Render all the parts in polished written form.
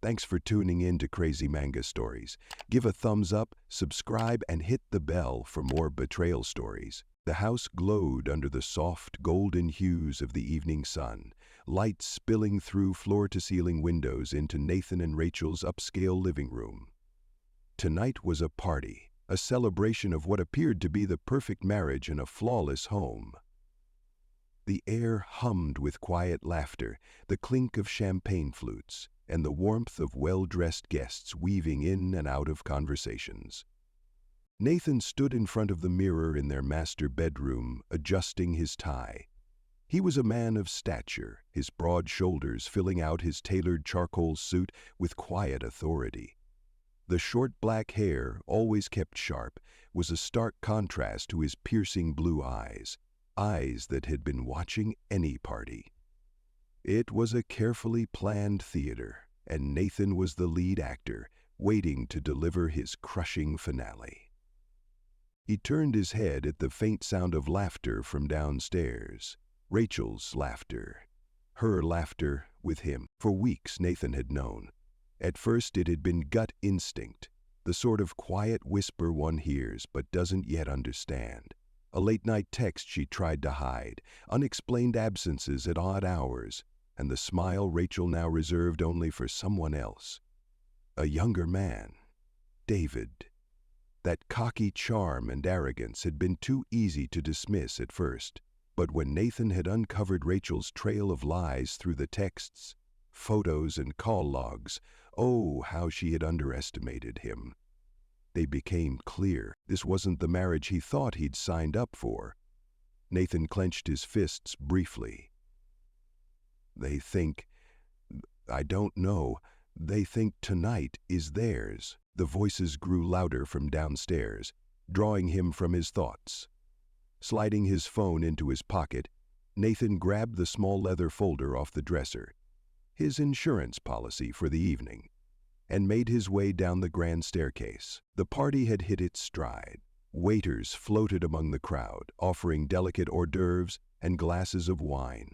Thanks for tuning in to Crazy Manga Stories. Give a thumbs up, subscribe, and hit the bell for more betrayal stories. The house glowed under the soft, golden hues of the evening sun, light spilling through floor-to-ceiling windows into Nathan and Rachel's upscale living room. Tonight was a party, a celebration of what appeared to be the perfect marriage in a flawless home. The air hummed with quiet laughter, the clink of champagne flutes, and the warmth of well-dressed guests weaving in and out of conversations. Nathan stood in front of the mirror in their master bedroom, adjusting his tie. He was a man of stature, his broad shoulders filling out his tailored charcoal suit with quiet authority. The short black hair, always kept sharp, was a stark contrast to his piercing blue eyes, eyes that had been watching any party. It was a carefully planned theater, and Nathan was the lead actor, waiting to deliver his crushing finale. He turned his head at the faint sound of laughter from downstairs. Rachel's laughter. Her laughter with him. For weeks Nathan had known. At first it had been gut instinct, the sort of quiet whisper one hears but doesn't yet understand. A late-night text she tried to hide, unexplained absences at odd hours, and the smile Rachel now reserved only for someone else. A younger man. David. That cocky charm and arrogance had been too easy to dismiss at first, but when Nathan had uncovered Rachel's trail of lies through the texts, photos, and call logs, oh, how she had underestimated him. They became clear. This wasn't the marriage he thought he'd signed up for. Nathan clenched his fists briefly. They think, I don't know, they think tonight is theirs. The voices grew louder from downstairs, drawing him from his thoughts. Sliding his phone into his pocket, Nathan grabbed the small leather folder off the dresser, his insurance policy for the evening, and made his way down the grand staircase. The party had hit its stride. Waiters floated among the crowd, offering delicate hors d'oeuvres and glasses of wine.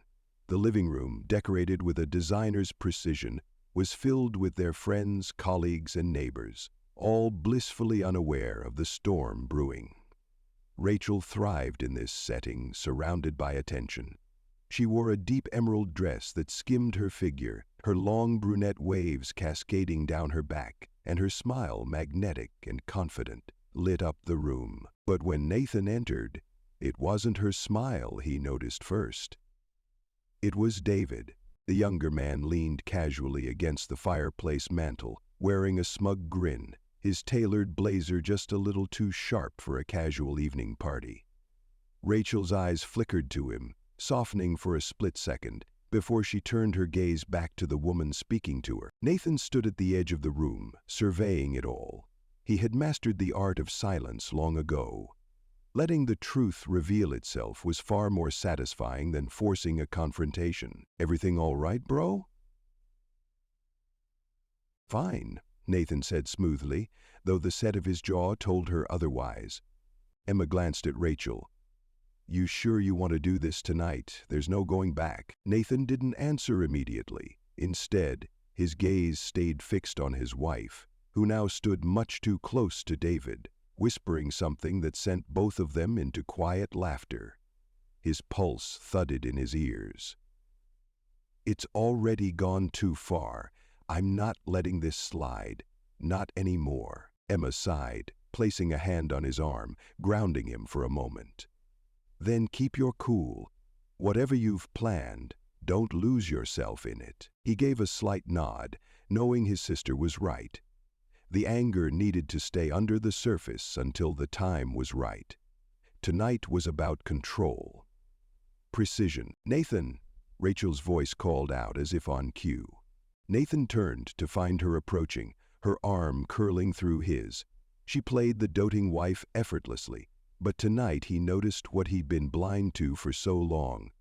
The living room, decorated with a designer's precision, was filled with their friends, colleagues, and neighbors, all blissfully unaware of the storm brewing. Rachel thrived in this setting, surrounded by attention. She wore a deep emerald dress that skimmed her figure, her long brunette waves cascading down her back, and her smile, magnetic and confident, lit up the room. But when Nathan entered, it wasn't her smile he noticed first. It was David. The younger man leaned casually against the fireplace mantel, wearing a smug grin, his tailored blazer just a little too sharp for a casual evening party. Rachel's eyes flickered to him, softening for a split second, before she turned her gaze back to the woman speaking to her. Nathan stood at the edge of the room, surveying it all. He had mastered the art of silence long ago. Letting the truth reveal itself was far more satisfying than forcing a confrontation. Everything all right, bro? Fine, Nathan said smoothly, though the set of his jaw told her otherwise. Emma glanced at Rachel. You sure you want to do this tonight? There's no going back. Nathan didn't answer immediately. Instead, his gaze stayed fixed on his wife, who now stood much too close to David, whispering something that sent both of them into quiet laughter. His pulse thudded in his ears. It's already gone too far. I'm not letting this slide. Not anymore. Emma sighed, placing a hand on his arm, grounding him for a moment. Then keep your cool. Whatever you've planned, don't lose yourself in it. He gave a slight nod, knowing his sister was right. The anger needed to stay under the surface until the time was right. Tonight was about control. Precision. Nathan, Rachel's voice called out as if on cue. Nathan turned to find her approaching, her arm curling through his. She played the doting wife effortlessly, but tonight he noticed what he'd been blind to for so long.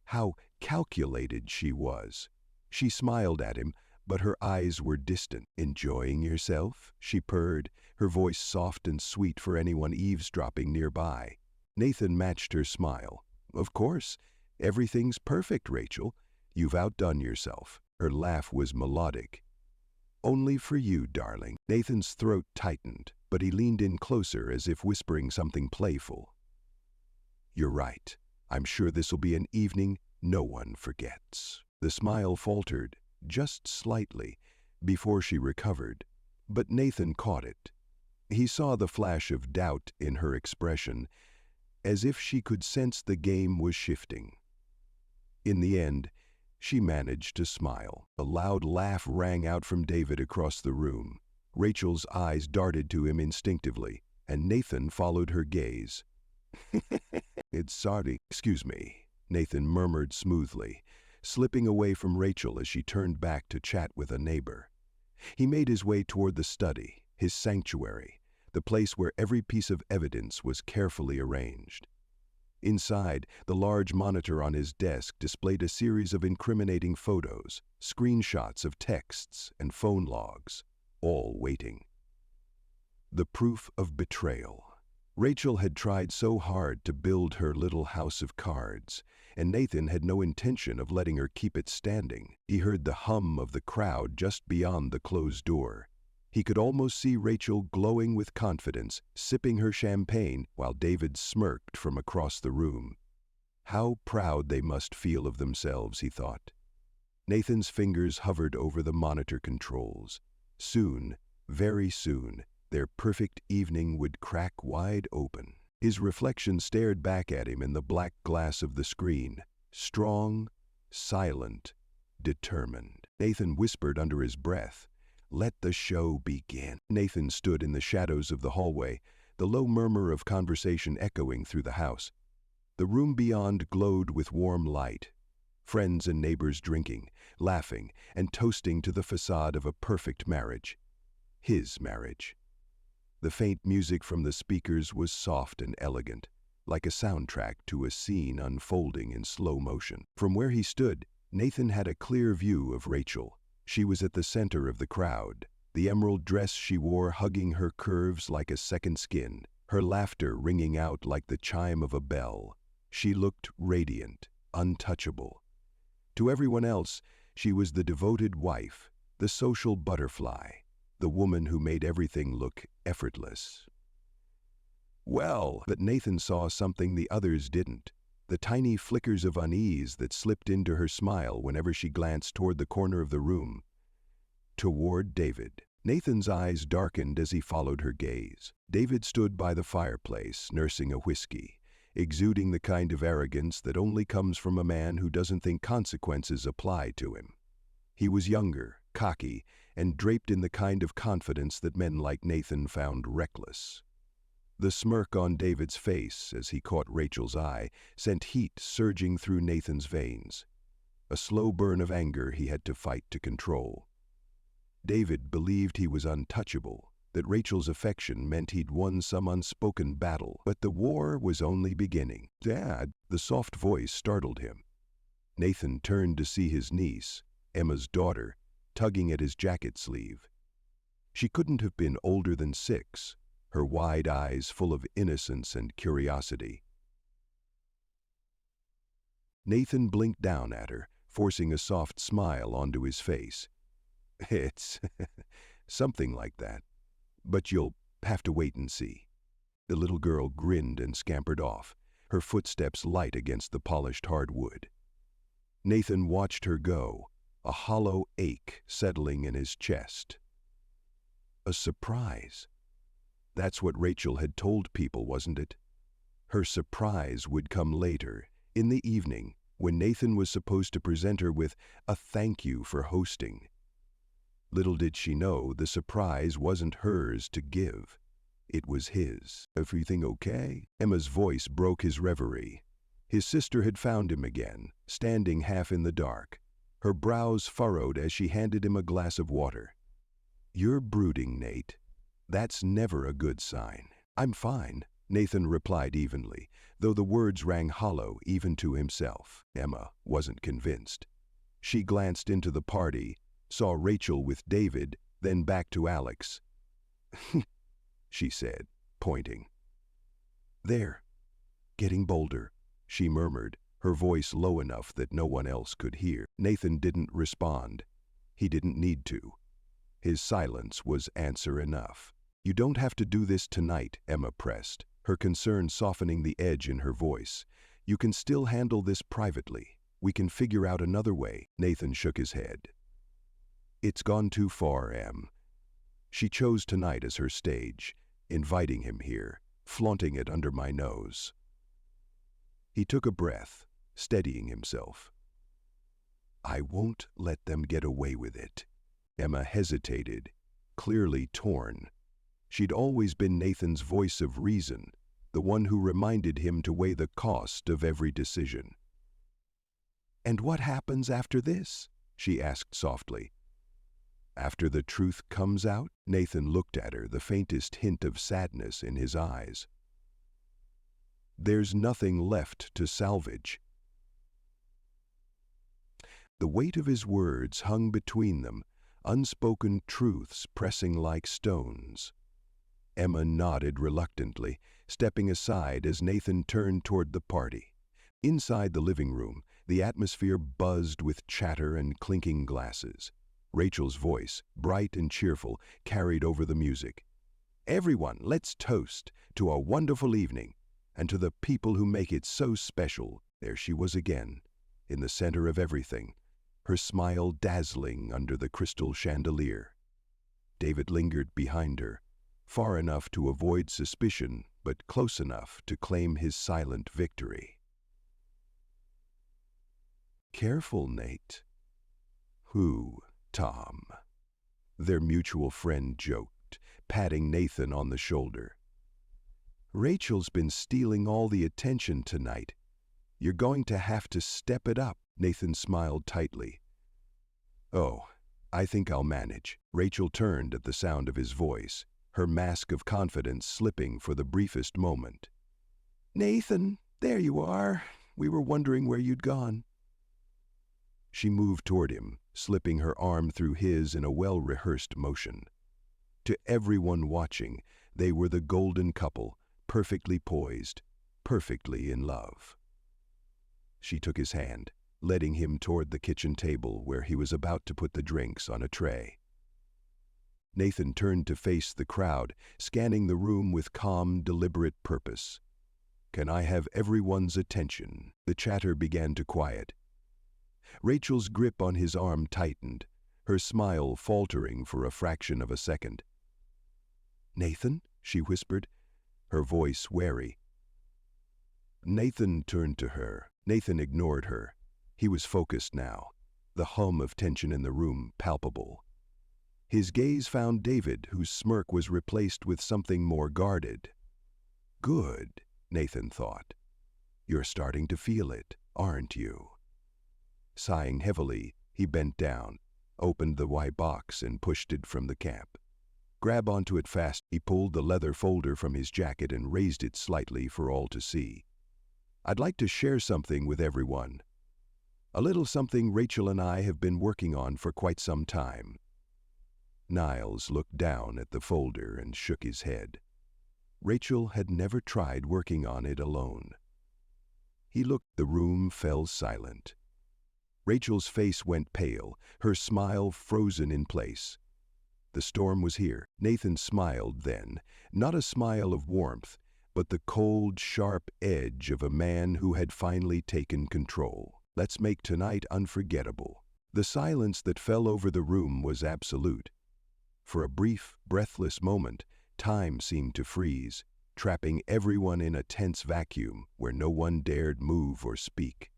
How calculated she was. She smiled at him, but her eyes were distant. Enjoying yourself? She purred, her voice soft and sweet for anyone eavesdropping nearby. Nathan matched her smile. Of course. Everything's perfect, Rachel. You've outdone yourself. Her laugh was melodic. Only for you, darling. Nathan's throat tightened, but he leaned in closer as if whispering something playful. You're right. I'm sure this'll be an evening no one forgets. The smile faltered, just slightly, before she recovered, but Nathan caught it. He saw the flash of doubt in her expression, as if she could sense the game was shifting. In the end, she managed to smile. A loud laugh rang out from David across the room. Rachel's eyes darted to him instinctively, and Nathan followed her gaze. It's sorry, excuse me, Nathan murmured smoothly, slipping away from Rachel as she turned back to chat with a neighbor. He made his way toward the study, his sanctuary, the place where every piece of evidence was carefully arranged. Inside, the large monitor on his desk displayed a series of incriminating photos, screenshots of texts and phone logs, all waiting. The proof of betrayal. Rachel had tried so hard to build her little house of cards, and Nathan had no intention of letting her keep it standing. He heard the hum of the crowd just beyond the closed door. He could almost see Rachel glowing with confidence, sipping her champagne while David smirked from across the room. How proud they must feel of themselves, he thought. Nathan's fingers hovered over the monitor controls. Soon, very soon, their perfect evening would crack wide open. His reflection stared back at him in the black glass of the screen, strong, silent, determined. Nathan whispered under his breath, "Let the show begin." Nathan stood in the shadows of the hallway, the low murmur of conversation echoing through the house. The room beyond glowed with warm light. Friends and neighbors drinking, laughing, and toasting to the facade of a perfect marriage. His marriage. The faint music from the speakers was soft and elegant, like a soundtrack to a scene unfolding in slow motion. From where he stood, Nathan had a clear view of Rachel. She was at the center of the crowd, the emerald dress she wore hugging her curves like a second skin, her laughter ringing out like the chime of a bell. She looked radiant, untouchable. To everyone else, she was the devoted wife, the social butterfly, the woman who made everything look effortless. But Nathan saw something the others didn't. The tiny flickers of unease that slipped into her smile whenever she glanced toward the corner of the room. Toward David. Nathan's eyes darkened as he followed her gaze. David stood by the fireplace, nursing a whiskey, exuding the kind of arrogance that only comes from a man who doesn't think consequences apply to him. He was younger, cocky, and draped in the kind of confidence that men like Nathan found reckless. The smirk on David's face as he caught Rachel's eye sent heat surging through Nathan's veins. A slow burn of anger he had to fight to control. David believed he was untouchable, that Rachel's affection meant he'd won some unspoken battle, but the war was only beginning. "Dad," the soft voice startled him. Nathan turned to see his niece, Emma's daughter, tugging at his jacket sleeve. She couldn't have been older than 6, her wide eyes full of innocence and curiosity. Nathan blinked down at her, forcing a soft smile onto his face. "It's something like that, but you'll have to wait and see." The little girl grinned and scampered off, her footsteps light against the polished hardwood. Nathan watched her go, a hollow ache settling in his chest. A surprise. That's what Rachel had told people, wasn't it? Her surprise would come later, in the evening, when Nathan was supposed to present her with a thank you for hosting. Little did she know the surprise wasn't hers to give. It was his. "Everything okay?" Emma's voice broke his reverie. His sister had found him again, standing half in the dark, her brows furrowed as she handed him a glass of water. "You're brooding, Nate. That's never a good sign." "I'm fine," Nathan replied evenly, though the words rang hollow even to himself. Emma wasn't convinced. She glanced into the party, saw Rachel with David, then back to Alex. She said, pointing. "There. Getting bolder," she murmured, her voice low enough that no one else could hear. Nathan didn't respond. He didn't need to. His silence was answer enough. "You don't have to do this tonight," Emma pressed, her concern softening the edge in her voice. "You can still handle this privately. We can figure out another way." Nathan shook his head. "It's gone too far, Em. She chose tonight as her stage, inviting him here, flaunting it under my nose." He took a breath, steadying himself. "I won't let them get away with it." Emma hesitated, clearly torn. She'd always been Nathan's voice of reason, the one who reminded him to weigh the cost of every decision. "And what happens after this?" she asked softly. "After the truth comes out?" Nathan looked at her, the faintest hint of sadness in his eyes. "There's nothing left to salvage." The weight of his words hung between them, unspoken truths pressing like stones. Emma nodded reluctantly, stepping aside as Nathan turned toward the party. Inside the living room, the atmosphere buzzed with chatter and clinking glasses. Rachel's voice, bright and cheerful, carried over the music. "Everyone, let's toast to a wonderful evening, and to the people who make it so special." There she was again, in the center of everything, her smile dazzling under the crystal chandelier. David lingered behind her, far enough to avoid suspicion, but close enough to claim his silent victory. "Careful, Nate." "Who, Tom?" their mutual friend joked, patting Nathan on the shoulder. "Rachel's been stealing all the attention tonight. You're going to have to step it up." Nathan smiled tightly. "Oh, I think I'll manage." Rachel turned at the sound of his voice, her mask of confidence slipping for the briefest moment. "Nathan, there you are. We were wondering where you'd gone." She moved toward him, slipping her arm through his in a well-rehearsed motion. To everyone watching, they were the golden couple, perfectly poised, perfectly in love. She took his hand, leading him toward the kitchen table where he was about to put the drinks on a tray. Nathan turned to face the crowd, scanning the room with calm, deliberate purpose. "Can I have everyone's attention?" The chatter began to quiet. Rachel's grip on his arm tightened, her smile faltering for a fraction of a second. "Nathan?" she whispered, her voice wary. Nathan turned to her. Nathan ignored her. He was focused now, the hum of tension in the room palpable. His gaze found David, whose smirk was replaced with something more guarded. "Good," Nathan thought. "You're starting to feel it, aren't you?" Sighing heavily, he bent down, opened the white box and pushed it from the cap. "Grab onto it fast." He pulled the leather folder from his jacket and raised it slightly for all to see. "I'd like to share something with everyone. A little something Rachel and I have been working on for quite some time." Niles looked down at the folder and shook his head. Rachel had never tried working on it alone. He looked. The room fell silent. Rachel's face went pale, her smile frozen in place. The storm was here. Nathan smiled then, not a smile of warmth, but the cold, sharp edge of a man who had finally taken control. "Let's make tonight unforgettable." The silence that fell over the room was absolute. For a brief, breathless moment, time seemed to freeze, trapping everyone in a tense vacuum where no one dared move or speak.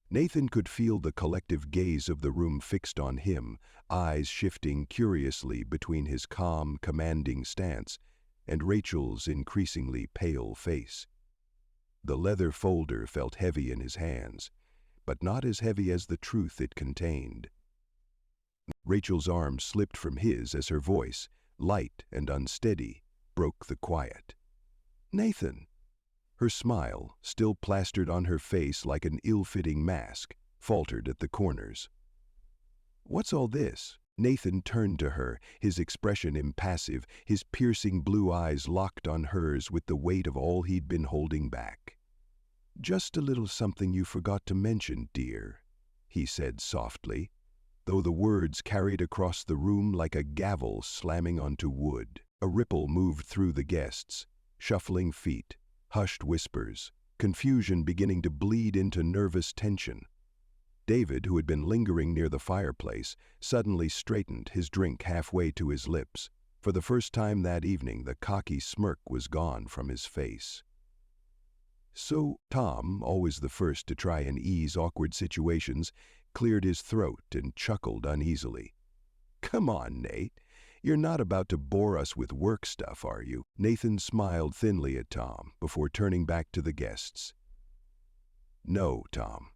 Nathan could feel the collective gaze of the room fixed on him, eyes shifting curiously between his calm, commanding stance and Rachel's increasingly pale face. The leather folder felt heavy in his hands, but not as heavy as the truth it contained. Rachel's arm slipped from his as her voice, light and unsteady, broke the quiet. "Nathan!" Her smile, still plastered on her face like an ill-fitting mask, faltered at the corners. "What's all this?" Nathan turned to her, his expression impassive, his piercing blue eyes locked on hers with the weight of all he'd been holding back. "Just a little something you forgot to mention, dear," he said softly. though the words carried across the room like a gavel slamming onto wood. A ripple moved through the guests, shuffling feet, hushed whispers, confusion beginning to bleed into nervous tension. David, who had been lingering near the fireplace, suddenly straightened, his drink halfway to his lips. For the first time that evening, the cocky smirk was gone from his face. So Tom, always the first to try and ease awkward situations, cleared his throat and chuckled uneasily. "Come on, Nate. You're not about to bore us with work stuff, are you?" Nathan smiled thinly at Tom before turning back to the guests. "No, Tom.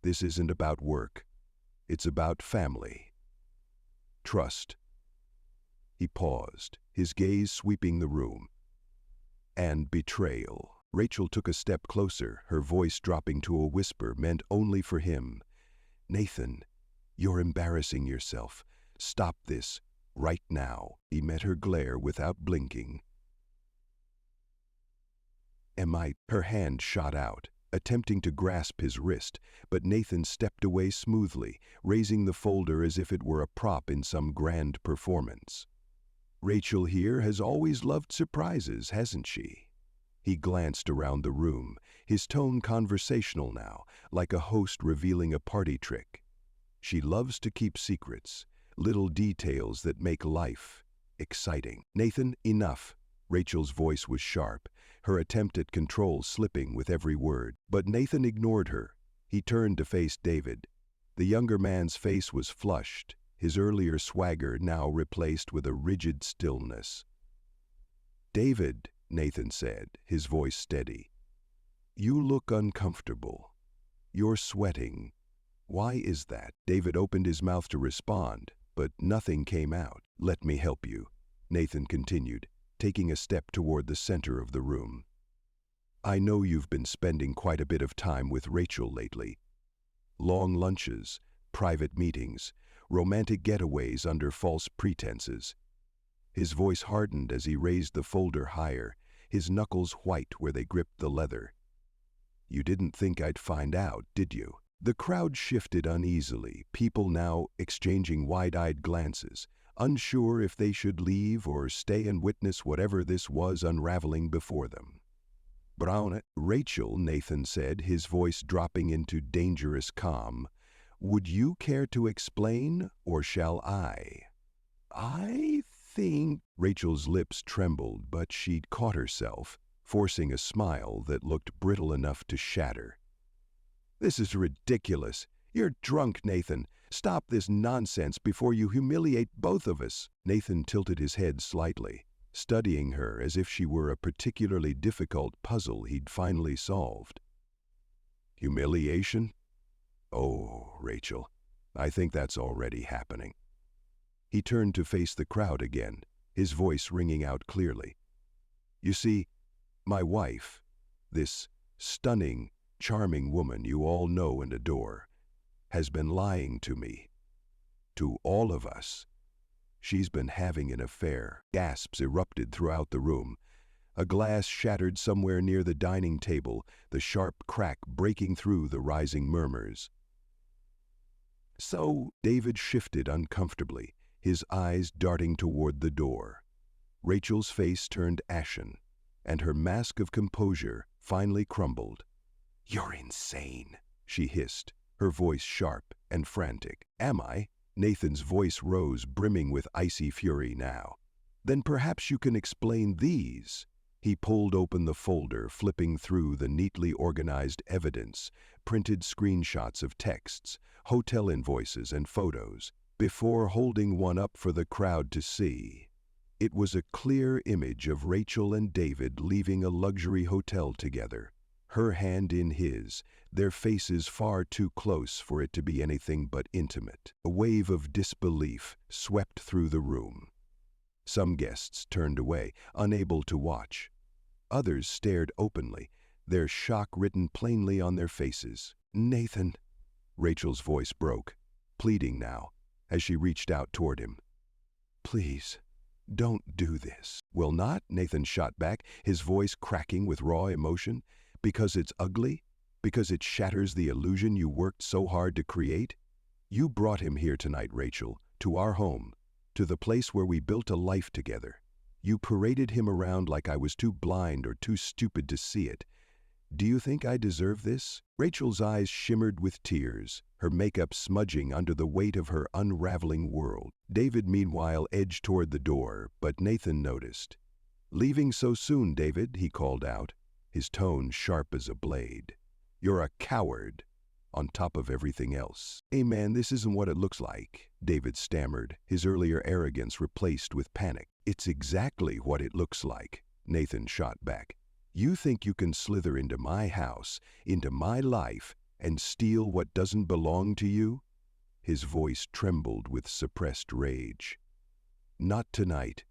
This isn't about work. It's about family. Trust." He paused, his gaze sweeping the room. "And betrayal." Rachel took a step closer, her voice dropping to a whisper meant only for him. "Nathan, you're embarrassing yourself. Stop this, right now." He met her glare without blinking. "Am I?" Her hand shot out, attempting to grasp his wrist, but Nathan stepped away smoothly, raising the folder as if it were a prop in some grand performance. "Rachel here has always loved surprises, hasn't she?" He glanced around the room, his tone conversational now, like a host revealing a party trick. "She loves to keep secrets, little details that make life exciting." "Nathan, enough." Rachel's voice was sharp, her attempt at control slipping with every word. But Nathan ignored her. He turned to face David. The younger man's face was flushed, his earlier swagger now replaced with a rigid stillness. "David," Nathan said, his voice steady, "you look uncomfortable. You're sweating. Why is that?" David opened his mouth to respond, but nothing came out. "Let me help you," Nathan continued, taking a step toward the center of the room. "I know you've been spending quite a bit of time with Rachel lately. Long lunches, private meetings, romantic getaways under false pretenses." His voice hardened as he raised the folder higher, his knuckles white where they gripped the leather. "You didn't think I'd find out, did you?" The crowd shifted uneasily, people now exchanging wide-eyed glances, unsure if they should leave or stay and witness whatever this was unraveling before them. "Brown, Rachel," Nathan said, his voice dropping into dangerous calm, "would you care to explain, or shall I?" "I think—" Rachel's lips trembled, but she'd caught herself, forcing a smile that looked brittle enough to shatter. "This is ridiculous. You're drunk, Nathan. Stop this nonsense before you humiliate both of us." Nathan tilted his head slightly, studying her as if she were a particularly difficult puzzle he'd finally solved. "Humiliation? Oh, Rachel, I think that's already happening." He turned to face the crowd again, his voice ringing out clearly. "You see, my wife, this stunning, charming woman you all know and adore, has been lying to me, to all of us. She's been having an affair." Gasps erupted throughout the room. A glass shattered somewhere near the dining table, the sharp crack breaking through the rising murmurs. "So," David shifted uncomfortably, his eyes darting toward the door. Rachel's face turned ashen, and her mask of composure finally crumbled. "You're insane," she hissed, her voice sharp and frantic. "Am I?" Nathan's voice rose, brimming with icy fury now. "Then perhaps you can explain these." He pulled open the folder, flipping through the neatly organized evidence, printed screenshots of texts, hotel invoices and photos, before holding one up for the crowd to see. It was a clear image of Rachel and David leaving a luxury hotel together, her hand in his, their faces far too close for it to be anything but intimate. A wave of disbelief swept through the room. Some guests turned away, unable to watch. Others stared openly, their shock written plainly on their faces. "Nathan," Rachel's voice broke, pleading now, as she reached out toward him. "Please, don't do this." "Will not?" Nathan shot back, his voice cracking with raw emotion. "Because it's ugly? Because it shatters the illusion you worked so hard to create? You brought him here tonight, Rachel, to our home, to the place where we built a life together. You paraded him around like I was too blind or too stupid to see it. Do you think I deserve this?" Rachel's eyes shimmered with tears, her makeup smudging under the weight of her unraveling world. David, meanwhile, edged toward the door, but Nathan noticed. "Leaving so soon, David," he called out, his tone sharp as a blade. "You're a coward, on top of everything else." "Hey man, this isn't what it looks like," David stammered, his earlier arrogance replaced with panic. "It's exactly what it looks like," Nathan shot back. "You think you can slither into my house, into my life, and steal what doesn't belong to you?" His voice trembled with suppressed rage. "Not tonight.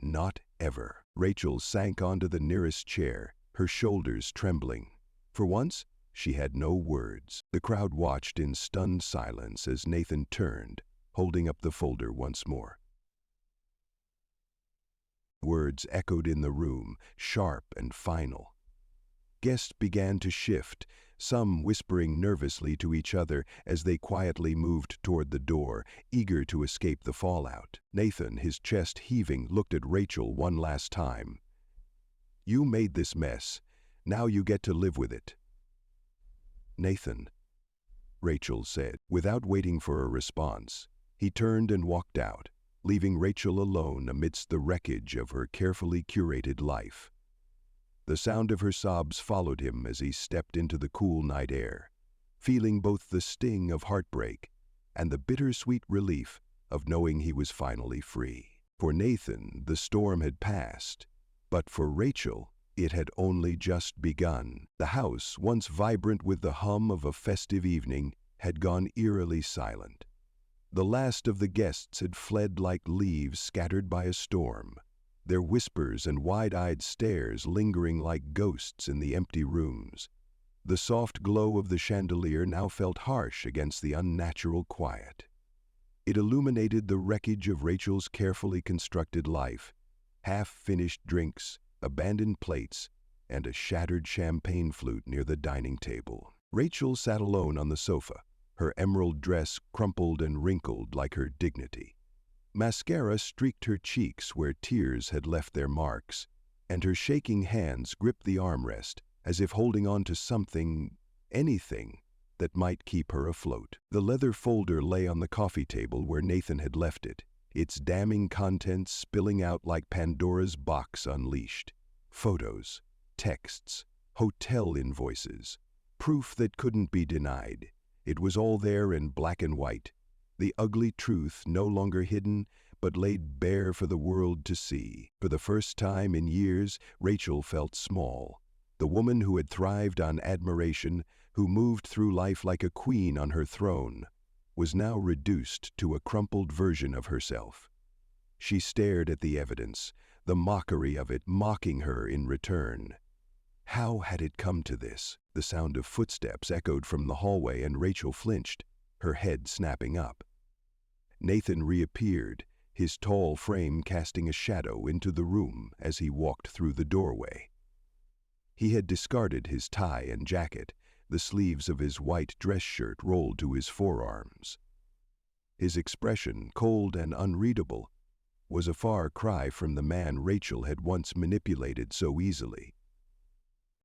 Not ever." Rachel sank onto the nearest chair, her shoulders trembling. For once, she had no words. The crowd watched in stunned silence as Nathan turned, holding up the folder once more. Words echoed in the room, sharp and final. Guests began to shift, some whispering nervously to each other as they quietly moved toward the door, eager to escape the fallout. Nathan, his chest heaving, looked at Rachel one last time. "You made this mess. Now you get to live with it." "Nathan," Rachel said. Without waiting for a response, he turned and walked out, leaving Rachel alone amidst the wreckage of her carefully curated life. The sound of her sobs followed him as he stepped into the cool night air, feeling both the sting of heartbreak and the bittersweet relief of knowing he was finally free. For Nathan, the storm had passed, but for Rachel, it had only just begun. The house, once vibrant with the hum of a festive evening, had gone eerily silent. The last of the guests had fled like leaves scattered by a storm, their whispers and wide-eyed stares lingering like ghosts in the empty rooms. The soft glow of the chandelier now felt harsh against the unnatural quiet. It illuminated the wreckage of Rachel's carefully constructed life, half-finished drinks, abandoned plates, and a shattered champagne flute near the dining table. Rachel sat alone on the sofa, her emerald dress crumpled and wrinkled like her dignity. Mascara streaked her cheeks where tears had left their marks, and her shaking hands gripped the armrest as if holding on to something, anything, that might keep her afloat. The leather folder lay on the coffee table where Nathan had left it, its damning contents spilling out like Pandora's box unleashed. Photos, texts, hotel invoices, proof that couldn't be denied. It was all there in black and white, the ugly truth no longer hidden, but laid bare for the world to see. For the first time in years, Rachel felt small. The woman who had thrived on admiration, who moved through life like a queen on her throne, was now reduced to a crumpled version of herself. She stared at the evidence, the mockery of it mocking her in return. How had it come to this? The sound of footsteps echoed from the hallway and Rachel flinched, her head snapping up. Nathan reappeared, his tall frame casting a shadow into the room as he walked through the doorway. He had discarded his tie and jacket, the sleeves of his white dress shirt rolled to his forearms. His expression, cold and unreadable, was a far cry from the man Rachel had once manipulated so easily.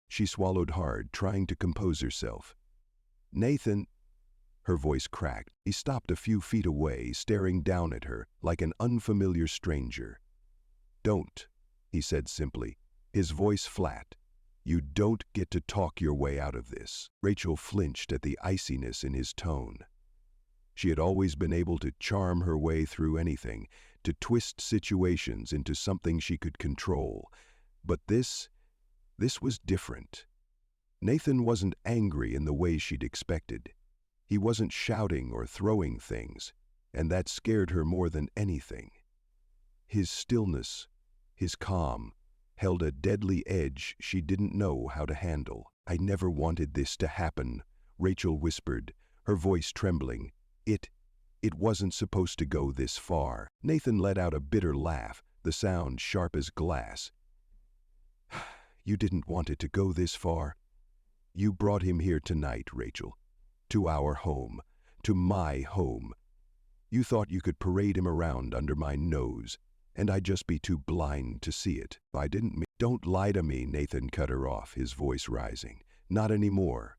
She swallowed hard, trying to compose herself. "Nathan," her voice cracked. He stopped a few feet away, staring down at her like an unfamiliar stranger. "Don't," he said simply, his voice flat. "You don't get to talk your way out of this." Rachel flinched at the iciness in his tone. She had always been able to charm her way through anything, to twist situations into something she could control. But this was different. Nathan wasn't angry in the way she'd expected. He wasn't shouting or throwing things, and that scared her more than anything. His stillness, his calm, held a deadly edge she didn't know how to handle. "I never wanted this to happen," Rachel whispered, her voice trembling. It wasn't supposed to go this far." Nathan let out a bitter laugh, the sound sharp as glass. "You didn't want it to go this far. You brought him here tonight, Rachel, to our home, to my home. You thought you could parade him around under my nose, and I'd just be too blind to see it. I didn't mean— Don't lie to me, Nathan cut her off, his voice rising. Not anymore.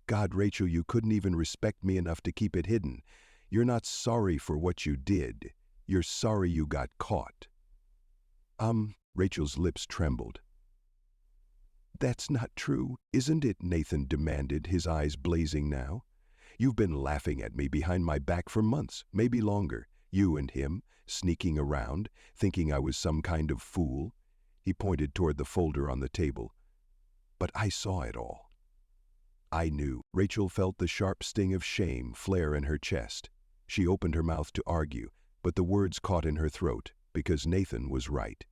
God, Rachel, you couldn't even respect me enough to keep it hidden. You're not sorry for what you did. You're sorry you got caught. Rachel's lips trembled. That's not true, isn't it? Nathan demanded, his eyes blazing now. You've been laughing at me behind my back for months, maybe longer. You and him, sneaking around, thinking I was some kind of fool. He pointed toward the folder on the table. But I saw it all. I knew. Rachel felt the sharp sting of shame flare in her chest. She opened her mouth to argue, but the words caught in her throat, because Nathan was right.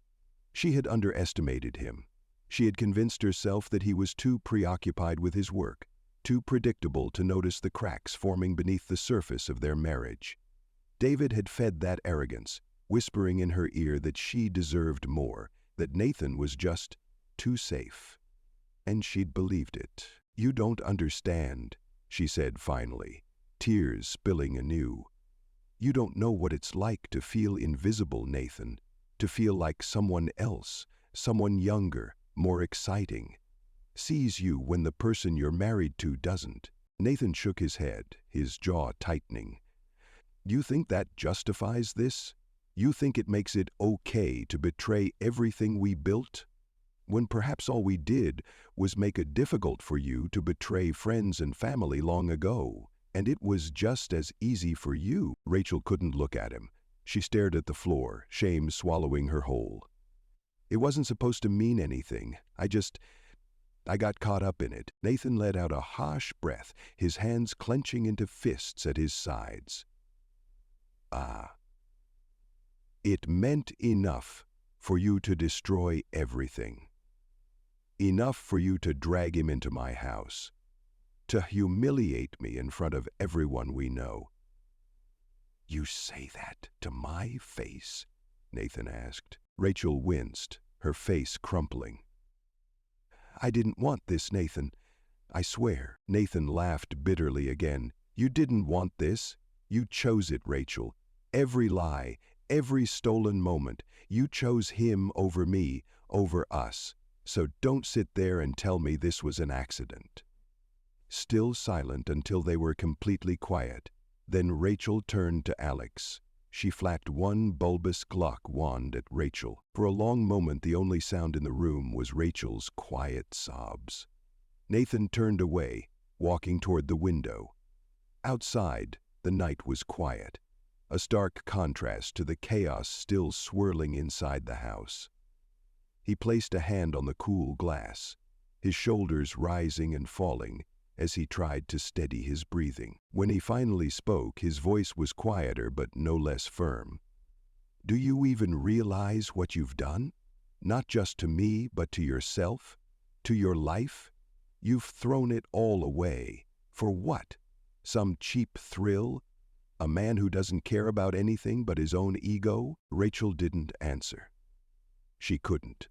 She had underestimated him. She had convinced herself that he was too preoccupied with his work, too predictable to notice the cracks forming beneath the surface of their marriage. David had fed that arrogance, whispering in her ear that she deserved more, that Nathan was just too safe. And she'd believed it. You don't understand, she said finally, tears spilling anew. You don't know what it's like to feel invisible, Nathan, to feel like someone else, someone younger, more exciting, sees you when the person you're married to doesn't. Nathan shook his head, his jaw tightening. You think that justifies this? You think it makes it okay to betray everything we built? When perhaps all we did was make it difficult for you to betray friends and family long ago, and it was just as easy for you. Rachel couldn't look at him. She stared at the floor, shame swallowing her whole. It wasn't supposed to mean anything. I got caught up in it. Nathan let out a harsh breath, his hands clenching into fists at his sides. It meant enough for you to destroy everything. Enough for you to drag him into my house, to humiliate me in front of everyone we know. You say that to my face? Nathan asked. Rachel winced, her face crumpling. I didn't want this, Nathan. I swear. Nathan laughed bitterly again. You didn't want this. You chose it, Rachel. Every lie, every stolen moment. You chose him over me, over us. So don't sit there and tell me this was an accident. Still silent until they were completely quiet. Then Rachel turned to Alex. She flacked one bulbous Glock wand at Rachel. For a long moment, the only sound in the room was Rachel's quiet sobs. Nathan turned away, walking toward the window. Outside, the night was quiet, a stark contrast to the chaos still swirling inside the house. He placed a hand on the cool glass, his shoulders rising and falling as he tried to steady his breathing. When he finally spoke, his voice was quieter but no less firm. Do you even realize what you've done? Not just to me, but to yourself, to your life? You've thrown it all away. For what? Some cheap thrill? A man who doesn't care about anything but his own ego? Rachel didn't answer. She couldn't.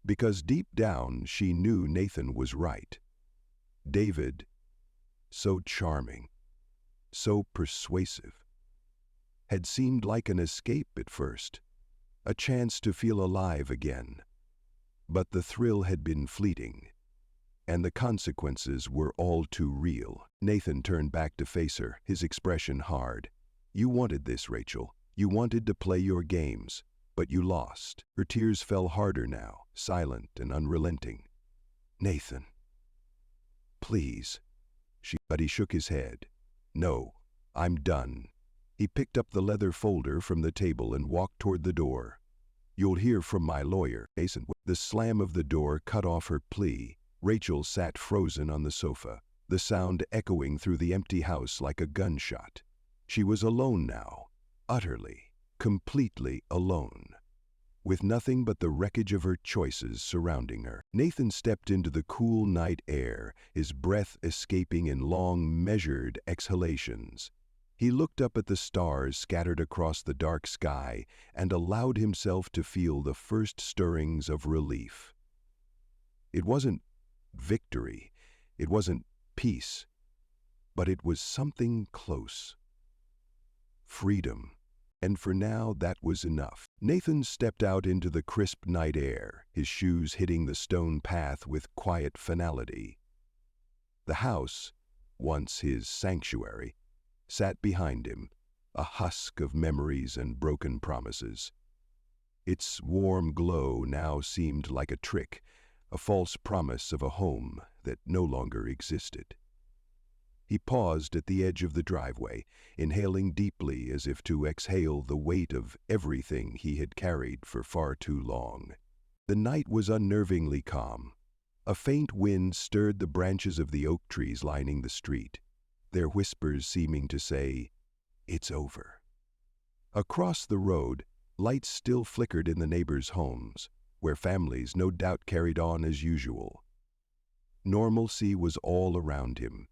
Because deep down, she knew Nathan was right. David, so charming, so persuasive, had seemed like an escape at first, a chance to feel alive again. But the thrill had been fleeting, and the consequences were all too real. Nathan turned back to face her, his expression hard. You wanted this, Rachel. You wanted to play your games, but you lost. Her tears fell harder now, silent and unrelenting. Nathan. Please. But he shook his head. No, I'm done. He picked up the leather folder from the table and walked toward the door. You'll hear from my lawyer, Mason. The slam of the door cut off her plea. Rachel sat frozen on the sofa, the sound echoing through the empty house like a gunshot. She was alone now, utterly, completely alone, with nothing but the wreckage of her choices surrounding her. Nathan stepped into the cool night air, his breath escaping in long, measured exhalations. He looked up at the stars scattered across the dark sky and allowed himself to feel the first stirrings of relief. It wasn't victory, it wasn't peace, but it was something close. Freedom. And for now, that was enough. Nathan stepped out into the crisp night air, his shoes hitting the stone path with quiet finality. The house, once his sanctuary, sat behind him, a husk of memories and broken promises. Its warm glow now seemed like a trick, a false promise of a home that no longer existed. He paused at the edge of the driveway, inhaling deeply as if to exhale the weight of everything he had carried for far too long. The night was unnervingly calm. A faint wind stirred the branches of the oak trees lining the street, their whispers seeming to say, "It's over." Across the road, lights still flickered in the neighbors' homes, where families no doubt carried on as usual. Normalcy was all around him,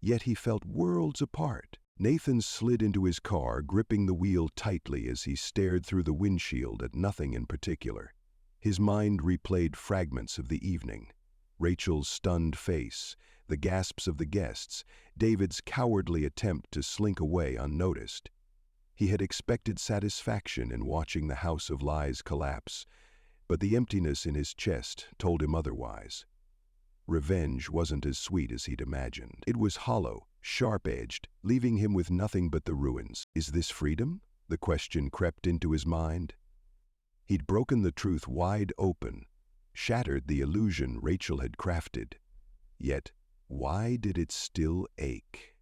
yet he felt worlds apart. Nathan slid into his car, gripping the wheel tightly as he stared through the windshield at nothing in particular. His mind replayed fragments of the evening. Rachel's stunned face, the gasps of the guests, David's cowardly attempt to slink away unnoticed. He had expected satisfaction in watching the house of lies collapse, but the emptiness in his chest told him otherwise. Revenge wasn't as sweet as he'd imagined. It was hollow, sharp-edged, leaving him with nothing but the ruins. Is this freedom? The question crept into his mind. He'd broken the truth wide open, shattered the illusion Rachel had crafted. Yet, why did it still ache?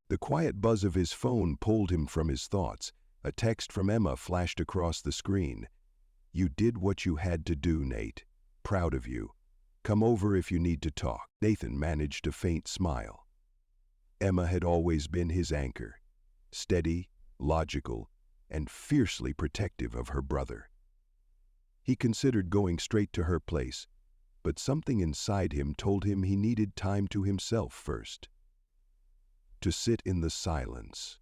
The quiet buzz of his phone pulled him from his thoughts. A text from Emma flashed across the screen. "You did what you had to do, Nate. Proud of you. Come over if you need to talk." Nathan managed a faint smile. Emma had always been his anchor, steady, logical, and fiercely protective of her brother. He considered going straight to her place, but something inside him told him he needed time to himself first. To sit in the silence.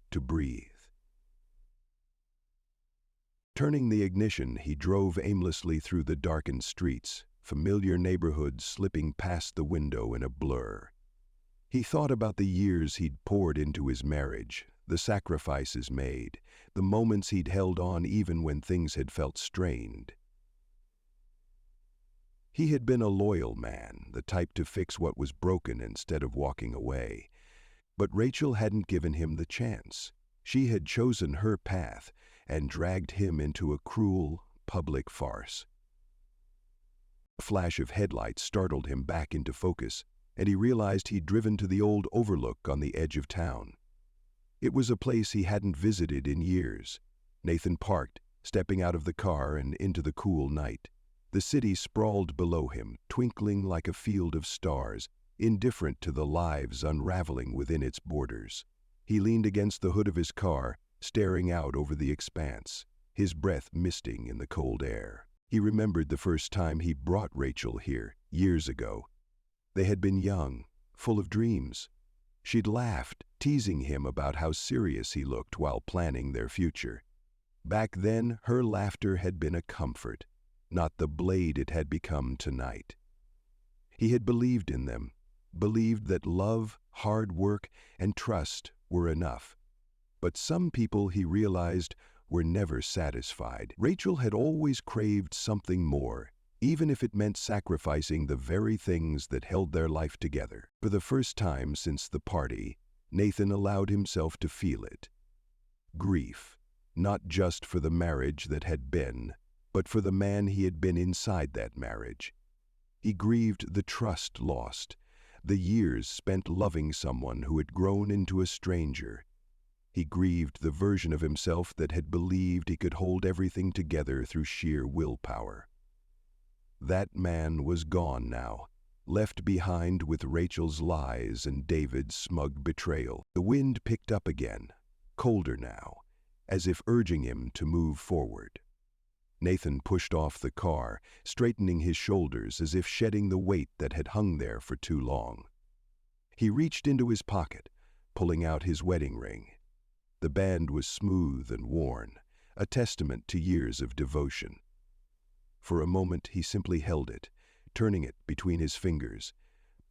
To breathe. Turning the ignition, he drove aimlessly through the darkened streets, familiar neighborhoods slipping past the window in a blur. He thought about the years he'd poured into his marriage, the sacrifices made, the moments he'd held on even when things had felt strained. He had been a loyal man, the type to fix what was broken instead of walking away. But Rachel hadn't given him the chance. She had chosen her path and dragged him into a cruel, public farce. A flash of headlights startled him back into focus, and he realized he'd driven to the old overlook on the edge of town. It was a place he hadn't visited in years. Nathan parked, stepping out of the car and into the cool night. The city sprawled below him, twinkling like a field of stars, indifferent to the lives unraveling within its borders. He leaned against the hood of his car, staring out over the expanse, his breath misting in the cold air. He remembered the first time he brought Rachel here, years ago. They had been young, full of dreams. She'd laughed, teasing him about how serious he looked while planning their future. Back then, her laughter had been a comfort, not the blade it had become tonight. He had believed in them, believed that love, hard work, and trust were enough. But some people, he realized, were never satisfied. Rachel had always craved something more, even if it meant sacrificing the very things that held their life together. For the first time since the party, Nathan allowed himself to feel it. Grief, not just for the marriage that had been, but for the man he had been inside that marriage. He grieved the trust lost, the years spent loving someone who had grown into a stranger. He grieved the version of himself that had believed he could hold everything together through sheer willpower. That man was gone now, left behind with Rachel's lies and David's smug betrayal. The wind picked up again, colder now, as if urging him to move forward. Nathan pushed off the car, straightening his shoulders as if shedding the weight that had hung there for too long. He reached into his pocket, pulling out his wedding ring. The band was smooth and worn, a testament to years of devotion. For a moment he simply held it, turning it between his fingers,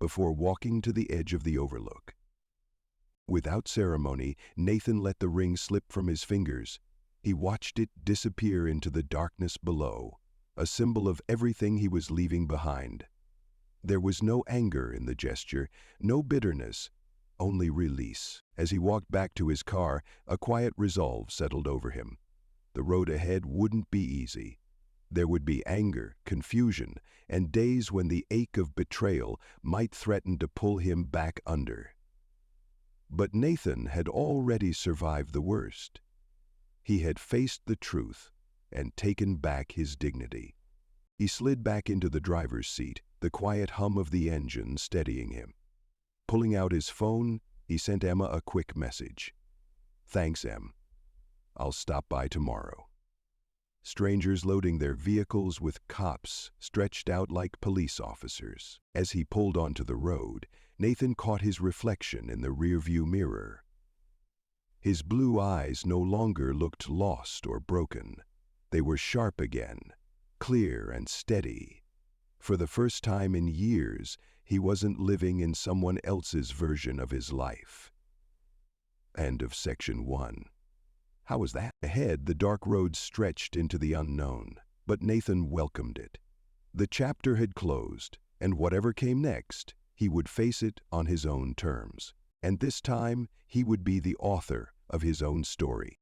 before walking to the edge of the overlook. Without ceremony, Nathan let the ring slip from his fingers. He watched it disappear into the darkness below, a symbol of everything he was leaving behind. There was no anger in the gesture, no bitterness, only release. As he walked back to his car, a quiet resolve settled over him. The road ahead wouldn't be easy. There would be anger, confusion, and days when the ache of betrayal might threaten to pull him back under. But Nathan had already survived the worst. He had faced the truth and taken back his dignity. He slid back into the driver's seat, the quiet hum of the engine steadying him. Pulling out his phone, he sent Emma a quick message. "Thanks, Em. I'll stop by tomorrow." Strangers loading their vehicles with cops stretched out like police officers. As he pulled onto the road, Nathan caught his reflection in the rearview mirror. His blue eyes no longer looked lost or broken. They were sharp again, clear and steady. For the first time in years, he wasn't living in someone else's version of his life. End of section 1. How was that? Ahead, the dark road stretched into the unknown, but Nathan welcomed it. The chapter had closed, and whatever came next, he would face it on his own terms. And this time, he would be the author of his own story.